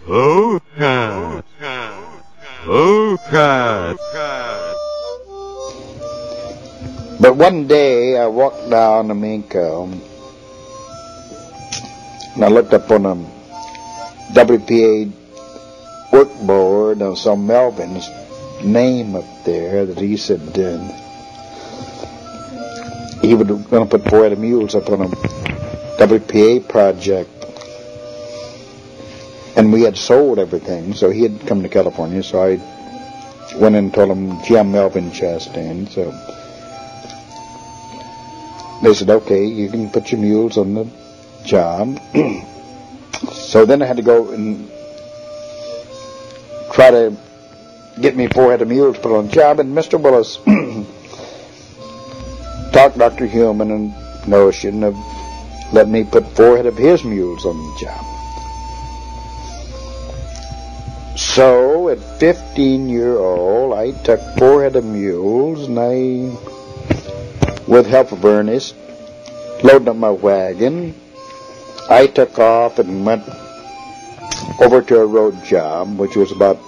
LoatheCast. LoatheCast. But one day I walked down the Minko and I looked up on a WPA workboard and I saw Melvin's name up there that he said he was going to put 4 head of mules up on a WPA project. And we had sold everything, so he had come to California, so I went in and told him, gee, I'm Melvin Chastain. So they said, okay, you can put your mules on the job. So then I had to go and try to get me 4 head of mules put on the job, and Mr. Willis talked Dr. Human and notion of letting me put 4 head of his mules on the job. So at 15-year-old, I took 4 head of mules, and I, with help of Ernest, loaded up my wagon. I took off and went over to a road job, which was about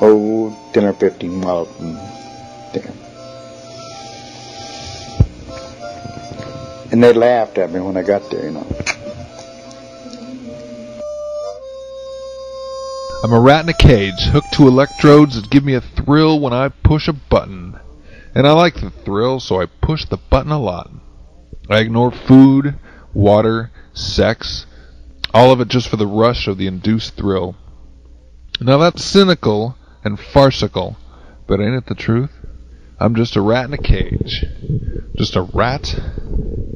10 or 15 miles from there. And they laughed at me when I got there, you know. I'm a rat in a cage, hooked to electrodes that give me a thrill when I push a button. And I like the thrill, so I push the button a lot. I ignore food, water, sex, all of it just for the rush of the induced thrill. Now that's cynical and farcical, but ain't it the truth? I'm just a rat in a cage. Just a rat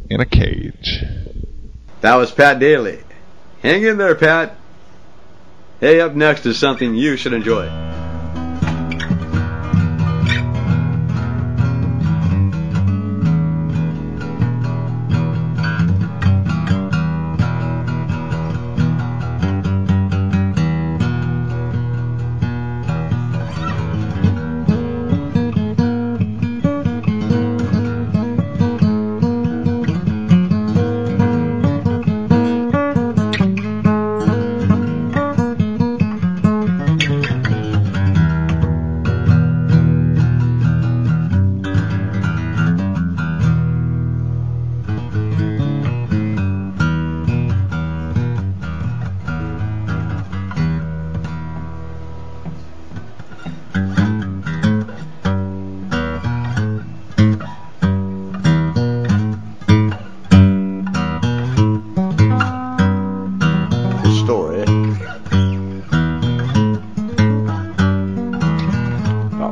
in a cage. That was Pat Daly. Hang in there, Pat. Hey, up next is something you should enjoy.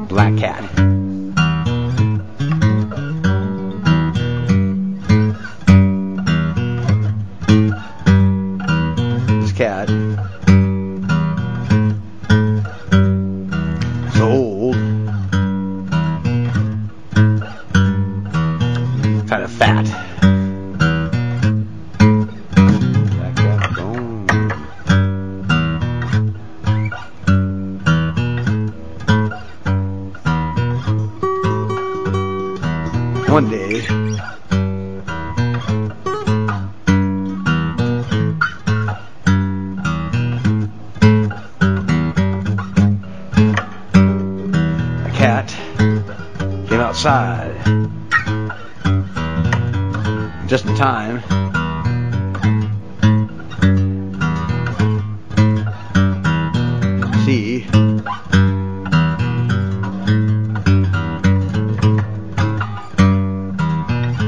Black cat. This cat is old, kind of fat. Black cat bone. One day, a cat came outside just in time to see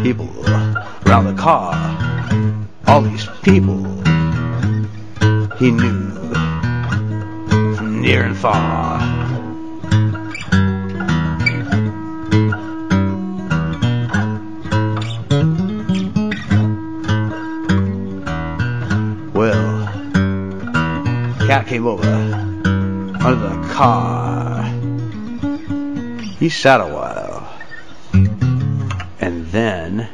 people around the car. All these people he knew from near and far. Well, the cat came over under the car. He sat a while, and then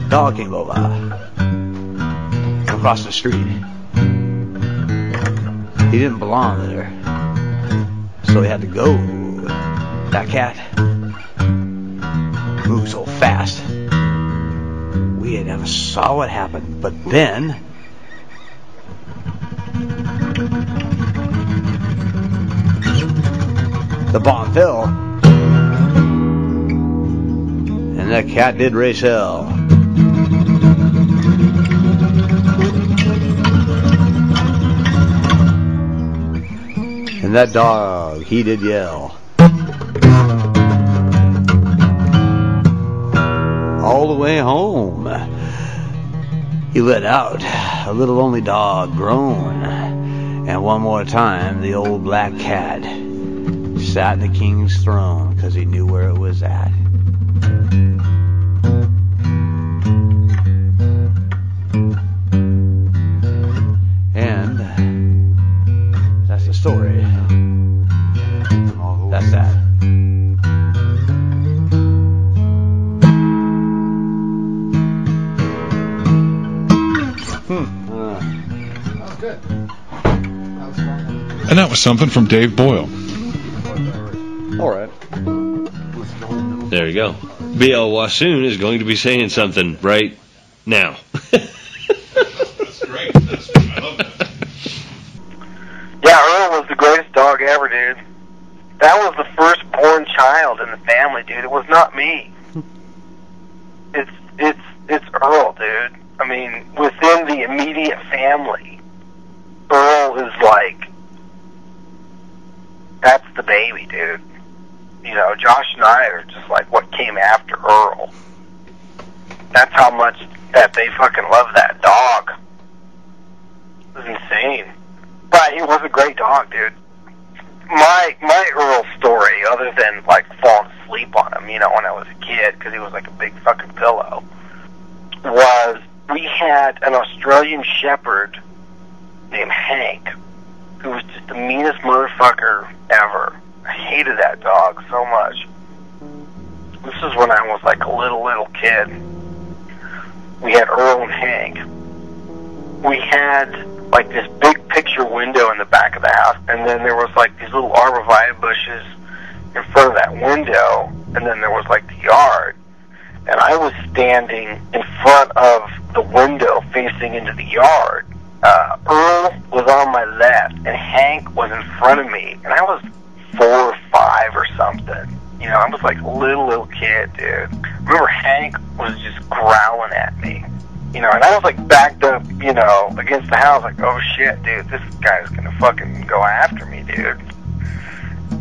dog came over across the street. He didn't belong there. So he had to go. That cat moved so fast. We had never saw what happened. But then the bomb fell. And that cat did raise hell. And that dog, he did yell. All the way home, he let out a little lonely dog groan. And one more time, the old black cat sat in the king's throne because he knew where it was at. And that's the story. That's that. That was good. And that was something from Dave Boyle. All right. There you go. B.L. Wassoon is going to be saying something right now. That's great. I love that. Yeah, Earl was the greatest dog ever, dude. That was the firstborn child in the family, dude. It was not me. It's Earl, dude. I mean, within the immediate family, Earl is like, that's the baby, dude. You know, Josh and I are just like what came after Earl. That's how much that they fucking love that dog. It was insane. But he was a great dog, dude. My Earl story, other than like falling asleep on him, you know, when I was a kid, because he was like a big fucking pillow, was we had an Australian Shepherd named Hank, who was just the meanest motherfucker ever. I hated that dog so much. This is when I was like a little kid. We had Earl and Hank. We had like this big picture window in the back of the house, and then there was like these little arborvitae bushes in front of that window, and then there was like the yard. And I was standing in front of the window facing into the yard. Earl was on my left, and Hank was in front of me, and I was 4 or 5 or something. You know, I was like a little kid, dude. Remember, Hank was just growling at me. You know, and I was like backed up, you know, against the house, like, oh shit, dude, this guy's gonna fucking go after me, dude.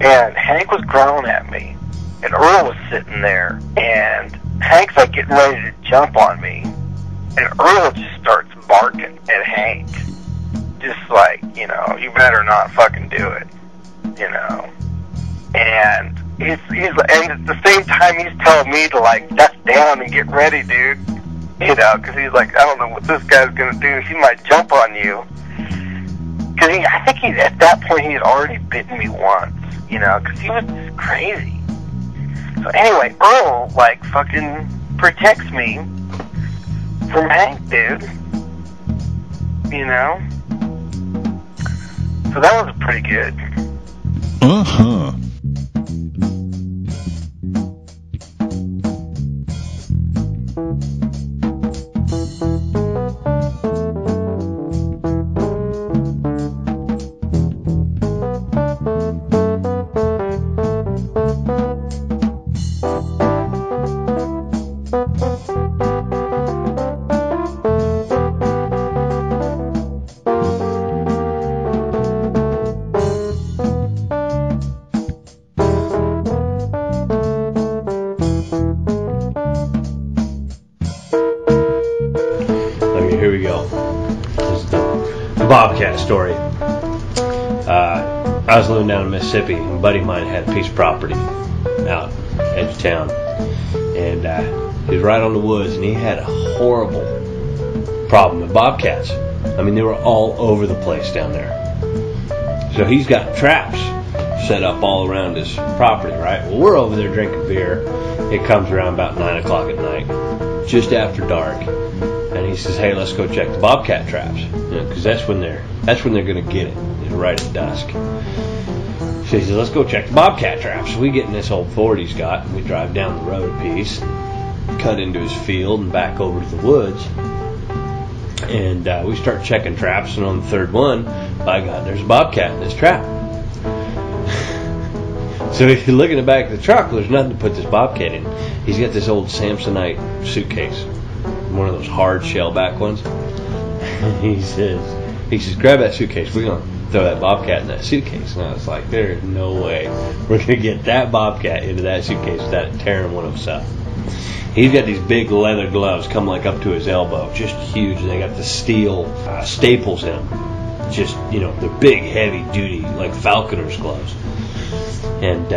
And Hank was growling at me, and Earl was sitting there, and Hank's like getting ready to jump on me, and Earl just starts barking at Hank. Just like, you know, you better not fucking do it, you know. And he's and at the same time he's telling me to like duck down and get ready, dude. You know, because he's like, I don't know what this guy's gonna do. He might jump on you. Because I think at that point he had already bitten me once. You know, because he was just crazy. So anyway, Earl like fucking protects me from Hank, dude. You know. So that was pretty good. Uh-huh. Here we go. This is the Bobcat story. I was living down in Mississippi, and a buddy of mine had a piece of property out edge of town, and he was right on the woods, and he had a horrible problem with bobcats. I mean, they were all over the place down there. So he's got traps set up all around his property, right? Well, we're over there drinking beer. It comes around about 9 o'clock at night, just after dark. And he says, "Hey, let's go check the bobcat traps, because that's when they're going to get it. You was right at dusk. So he says, let's go check the Bobcat traps. So we get in this old Ford he's got, and we drive down the road a piece, cut into his field, and back over to the woods. And we start checking traps, and on the third one, by God, there's a Bobcat in this trap. So if you look in the back of the truck, there's nothing to put this Bobcat in. He's got this old Samsonite suitcase, one of those hard shellback ones. And he says, grab that suitcase. We're going to throw that Bobcat in that suitcase. And I was like, there's no way we're going to get that Bobcat into that suitcase without it tearing one of us up. He's got these big leather gloves come like up to his elbow, just huge. And they got the steel staples in them. Just, they're big, heavy duty, like falconer's gloves. And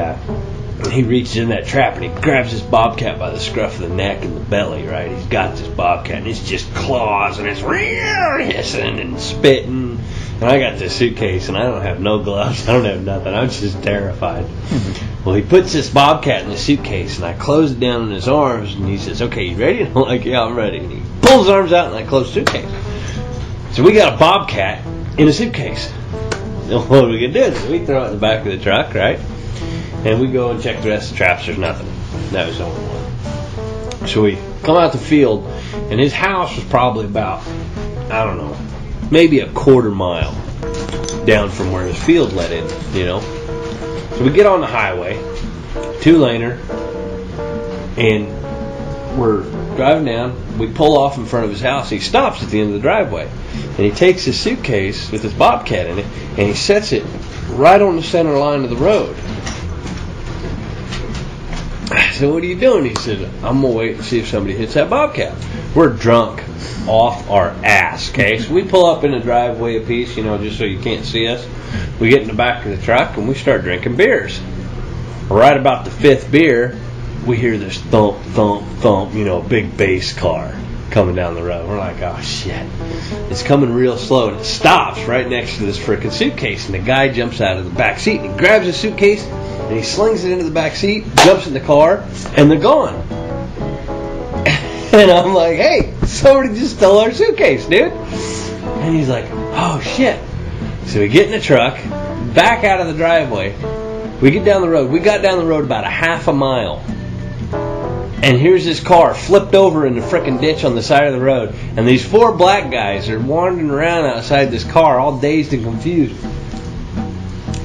he reaches in that trap and he grabs this Bobcat by the scruff of the neck and the belly, right? He's got this Bobcat and it's just claws and it's hissing and spitting. And I got this suitcase and I don't have no gloves. I don't have nothing. I'm just terrified. Well, he puts this Bobcat in the suitcase and I close it down in his arms and he says, okay, you ready? And I'm like, yeah, I'm ready. And he pulls his arms out and I close the suitcase. So we got a Bobcat in a suitcase. And what we can do is we throw it in the back of the truck, right? And we go and check the rest of the traps. There's nothing. That was the only one. So we come out the field, and his house was probably about, I don't know, maybe a quarter mile down from where his field led in, So we get on the highway, 2-laner, and we're driving down. We pull off in front of his house. He stops at the end of the driveway, and he takes his suitcase with his Bobcat in it, and he sets it right on the center line of the road. So what are you doing? He said, I'm going to wait and see if somebody hits that Bobcat. We're drunk off our ass, okay? So we pull up in the driveway a piece, just so you can't see us. We get in the back of the truck and we start drinking beers. Right about the 5th beer, we hear this thump, thump, thump, big bass car coming down the road. We're like, oh, shit. It's coming real slow, and it stops right next to this frickin' suitcase, and the guy jumps out of the back seat, and he grabs his suitcase, and he slings it into the back seat, jumps in the car, and they're gone. And I'm like, hey, somebody just stole our suitcase, dude. And he's like, oh, shit. So we get in the truck, back out of the driveway. We get down the road. We got down the road about a half a mile. And here's this car flipped over in the frickin' ditch on the side of the road. And these 4 black guys are wandering around outside this car, all dazed and confused.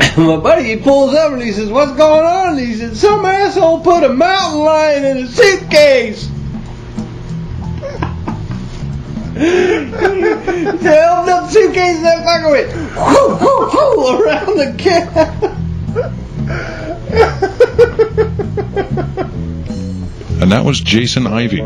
And my buddy, he pulls up and he says, what's going on? And he said, some asshole put a mountain lion in a suitcase. They opened up the suitcase and that fucker went whoo, whoo, whoo, around the cab. And that was Jason Ivey.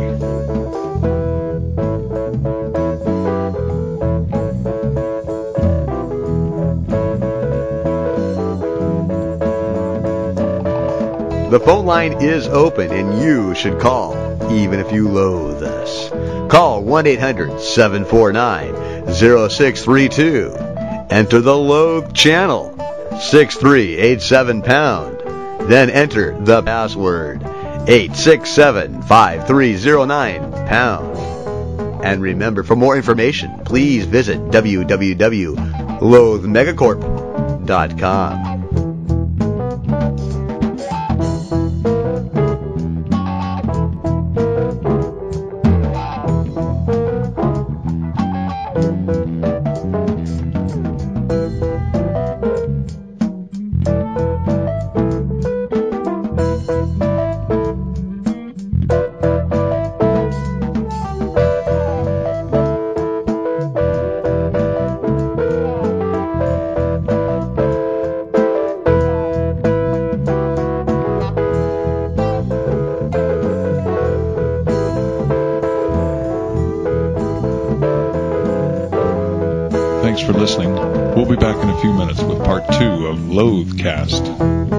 The phone line is open and you should call, even if you loathe us. Call 1-800-749-0632. Enter the Loathe channel, 6387#. Then enter the password, 867-5309#. And remember, for more information, please visit www.loathemegacorp.com. Thanks for listening. We'll be back in a few minutes with part 2 of LoatheCast.